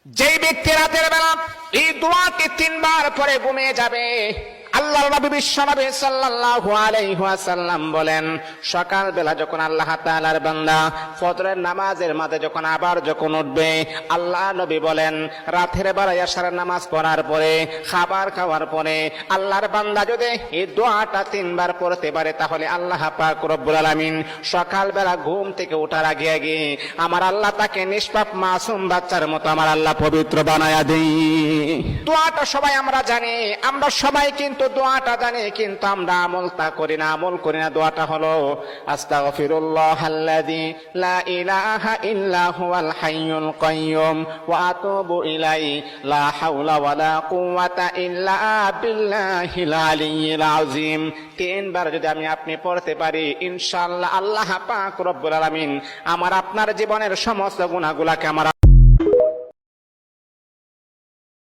যেই ব্যক্তি রাতের বেলা এই দোয়াটি 3 বার পরে ঘুমিয়ে যাবে, আল্লাহর নবী বিশ্বনবী সাল্লাল্লাহু আলাইহি ওয়াসাল্লাম বলেন, সকাল বেলা যখন আল্লাহ তাআলার বান্দা ফজরের নামাজের মাঝে যখন উঠবে, আল্লাহ নবী বলেন রাতের বেলা এশারের নামাজ পড়ার পরে, খাবার খাওয়ার পরে আল্লাহর বান্দা যদি এই দোয়াটা 3 বার পড়তে পারে, তাহলে আল্লাহ পাক রব্বুল আলামিন সকাল বেলা ঘুম থেকে ওঠার আগে আগে আমার আল্লাহ তাকে নিষ্পাপ মাসুম বাচ্চার মতো আমার আল্লাহ পবিত্র বানায়া দেই। দোয়াটা সবাই আমরা জানি, আমরা সবাই কিন্তু দোয়াটা জানি, কিন্তু আমরা আমল করি না। দোয়াটা হলো আস্তাগফিরুল্লাহাল্লাযী লা ইলাহা ইল্লা হুয়াল হাইয়ুল কাইয়্যুম ওয়া আতুবু ইলাইহি লা হাওলা ওয়ালা কুওয়াতা ইল্লা বিল্লাহিল আলিয়্যিল আযীম। 3 বার যদি আমি আপনি পড়তে পারি, ইনশাআল্লাহ আল্লাহ পাক রব্বুল আলামিন আমার আপনার জীবনের সমস্ত গুনাহগুলোকে আমার